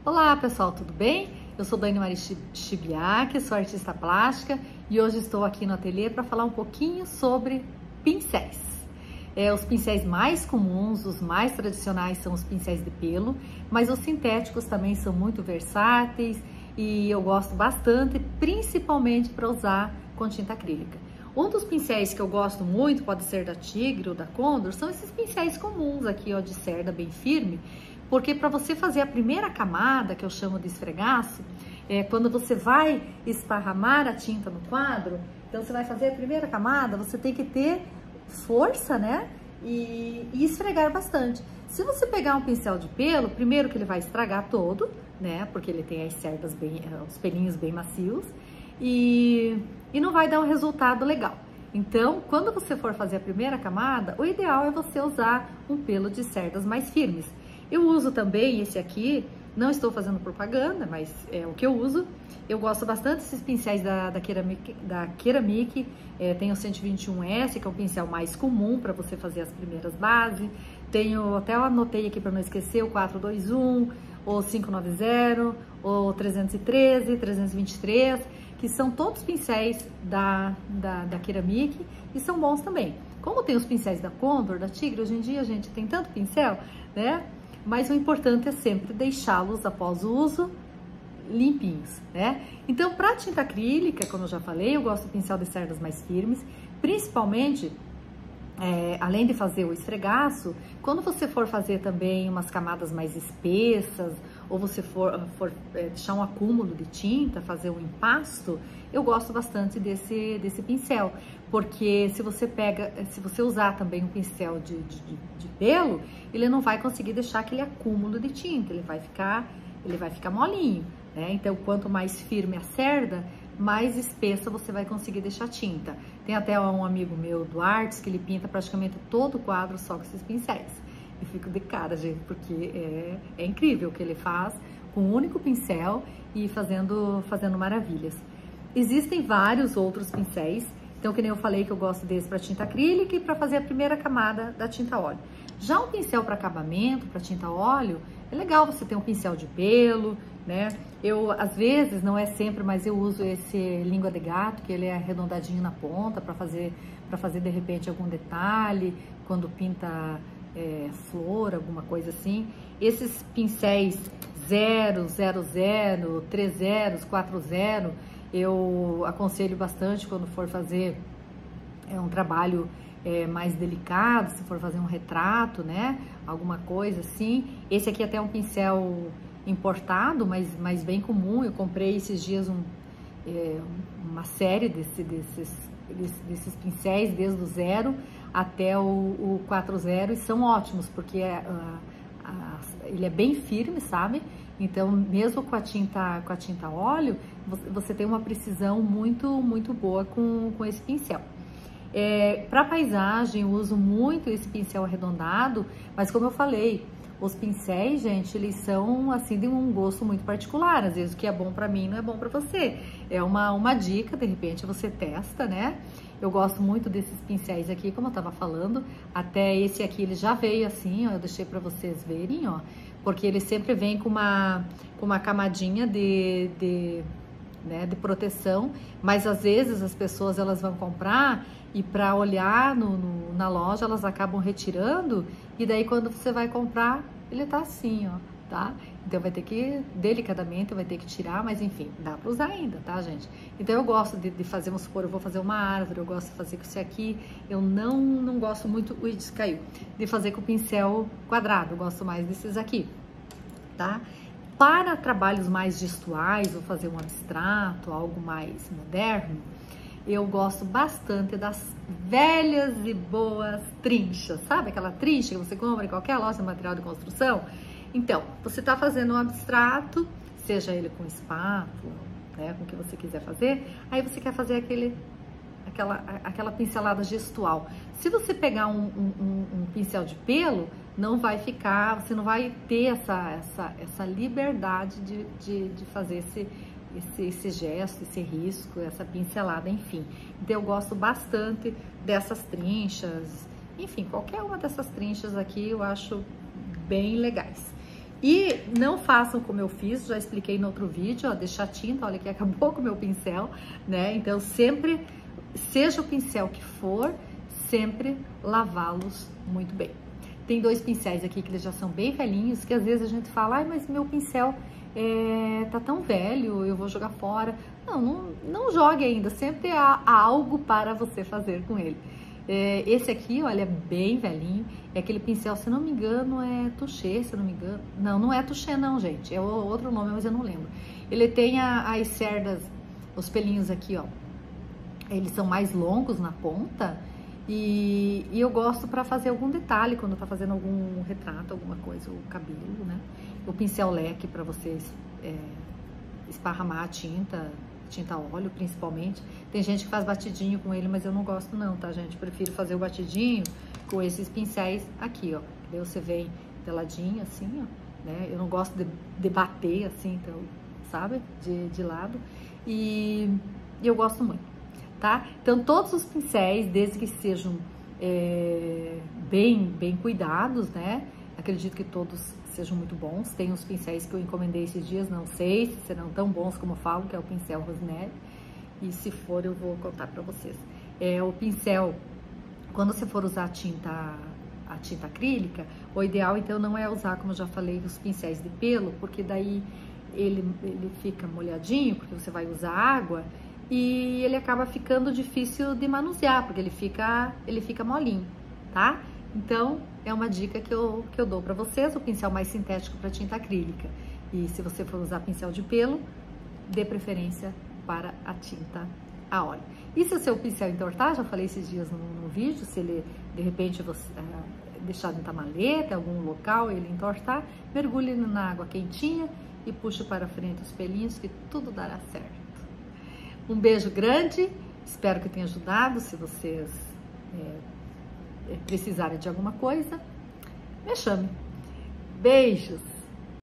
Olá pessoal, tudo bem? Eu sou Dani Maria Chibiak, sou artista plástica e hoje estou aqui no ateliê para falar um pouquinho sobre pincéis. Os pincéis mais comuns, os mais tradicionais são os pincéis de pelo, mas os sintéticos também são muito versáteis e eu gosto bastante, principalmente para usar com tinta acrílica. Um dos pincéis que eu gosto muito, pode ser da Tigre ou da Condor, são esses pincéis comuns aqui, ó, de cerda bem firme, porque para você fazer a primeira camada, que eu chamo de esfregaço, quando você vai esparramar a tinta no quadro, então você vai fazer a primeira camada, você tem que ter força, né? E esfregar bastante. Se você pegar um pincel de pelo, primeiro que ele vai estragar todo, né? Porque ele tem as cerdas bem, os pelinhos bem macios, e não vai dar um resultado legal. Então, quando você for fazer a primeira camada, o ideal é você usar um pelo de cerdas mais firmes. Eu uso também esse aqui, não estou fazendo propaganda, mas é o que eu uso. Eu gosto bastante desses pincéis da Ceramic, tem o 121S, que é um pincel mais comum para você fazer as primeiras bases. Tenho, até eu anotei aqui para não esquecer, o 421, o 590, o 313, 323, que são todos pincéis da Ceramic e são bons também. Como tem os pincéis da Condor, da Tigre, hoje em dia, gente, tem tanto pincel, né? Mas o importante é sempre deixá-los após o uso limpinhos, né? Então, para tinta acrílica, como eu já falei, eu gosto de pincel de cerdas mais firmes, principalmente, além de fazer o esfregaço, quando você for fazer também umas camadas mais espessas, ou você for deixar um acúmulo de tinta, fazer um empasto, eu gosto bastante desse pincel, porque se você usar também um pincel de pelo, ele não vai conseguir deixar aquele acúmulo de tinta, ele vai ficar molinho, né? Então, quanto mais firme a cerda, mais espessa você vai conseguir deixar tinta. Tem até um amigo meu do Artes que ele pinta praticamente todo o quadro só com esses pincéis. E fico de cara, gente, porque é incrível o que ele faz com um único pincel e fazendo maravilhas. Existem vários outros pincéis, então que nem eu falei que eu gosto desse para tinta acrílica e para fazer a primeira camada da tinta óleo. Já um pincel para acabamento, para tinta óleo, é legal você ter um pincel de pelo, né? Eu, às vezes, não é sempre, mas eu uso esse língua de gato, que ele é arredondadinho na ponta, para fazer de repente algum detalhe, quando pinta flor, alguma coisa assim. Esses pincéis 0, 00, 30, 40, eu aconselho bastante quando for fazer um trabalho mais delicado, se for fazer um retrato, né? Alguma coisa assim. Esse aqui até é um pincel importado, mas bem comum. Eu comprei esses dias uma série desses pincéis, desde o 0 até o 40, e são ótimos, porque ele é bem firme, sabe? Então, mesmo com a tinta óleo, você tem uma precisão muito, muito boa com esse pincel. Para paisagem, eu uso muito esse pincel arredondado, mas como eu falei, os pincéis, gente, eles são assim de um gosto muito particular. Às vezes o que é bom para mim não é bom para você. É uma dica, de repente você testa, né? Eu gosto muito desses pincéis aqui, como eu tava falando. Até esse aqui ele já veio assim, ó, eu deixei para vocês verem, ó, porque ele sempre vem com uma camadinha de proteção, mas às vezes as pessoas elas vão comprar e para olhar na loja elas acabam retirando, e daí quando você vai comprar ele tá assim, ó, tá? Então vai ter que, delicadamente, vai ter que tirar, mas enfim, dá para usar ainda, tá, gente? Então eu gosto de fazer, vamos supor, eu vou fazer uma árvore, eu gosto de fazer com esse aqui, eu não gosto muito, ui, caiu, de fazer com o pincel quadrado, eu gosto mais desses aqui, tá? Para trabalhos mais gestuais, vou fazer um abstrato, algo mais moderno, eu gosto bastante das velhas e boas trinchas, sabe? Aquela trincha que você compra em qualquer loja de material de construção. Então, você está fazendo um abstrato, seja ele com espátula, né, com o que você quiser fazer, aí você quer fazer aquela pincelada gestual. Se você pegar um pincel de pelo, não vai ficar, você não vai ter essa liberdade de fazer esse gesto, esse risco, essa pincelada, enfim. Então eu gosto bastante dessas trinchas, enfim, qualquer uma dessas trinchas aqui eu acho bem legais. E não façam como eu fiz, já expliquei no outro vídeo, ó, deixar tinta, olha que acabou com o meu pincel, né? Então sempre, seja o pincel que for, sempre lavá-los muito bem. Tem 2 pincéis aqui que eles já são bem velhinhos, que às vezes a gente fala, ai, mas meu pincel tá tão velho, eu vou jogar fora. Não jogue ainda, sempre há algo para você fazer com ele. Esse aqui, olha, é bem velhinho, é aquele pincel, se não me engano, é touché, se não me engano. Não é touché não, gente, é outro nome, mas eu não lembro. Ele tem as cerdas, os pelinhos aqui, ó, eles são mais longos na ponta e eu gosto para fazer algum detalhe, quando tá fazendo algum retrato, alguma coisa, o cabelo, né? O pincel leque para vocês esparramar a tinta óleo principalmente. Tem gente que faz batidinho com ele, mas eu não gosto não, tá, gente? Prefiro fazer o batidinho com esses pincéis aqui, ó. Daí você vem peladinho assim, ó, né? Eu não gosto de bater assim, então, sabe? De lado. E eu gosto muito, tá? Então, todos os pincéis, desde que sejam bem cuidados, né? Acredito que todos sejam muito bons. Tem uns pincéis que eu encomendei esses dias, não sei se serão tão bons como eu falo, que é o pincel Rosemary. E se for, eu vou contar pra vocês. O pincel, quando você for usar a tinta acrílica, o ideal então não é usar, como eu já falei, os pincéis de pelo, porque daí ele fica molhadinho, porque você vai usar água, e ele acaba ficando difícil de manusear, porque ele fica molinho, tá? Então, é uma dica que eu dou pra vocês, o pincel mais sintético para tinta acrílica. E se você for usar pincel de pelo, dê preferência para a tinta a óleo. E se o seu pincel entortar, já falei esses dias no vídeo, se ele, de repente, você deixar dentro da maleta, em algum local, ele entortar, mergulhe na água quentinha e puxe para frente os pelinhos, que tudo dará certo. Um beijo grande, espero que tenha ajudado. Se vocês precisarem de alguma coisa, me chame. Beijos!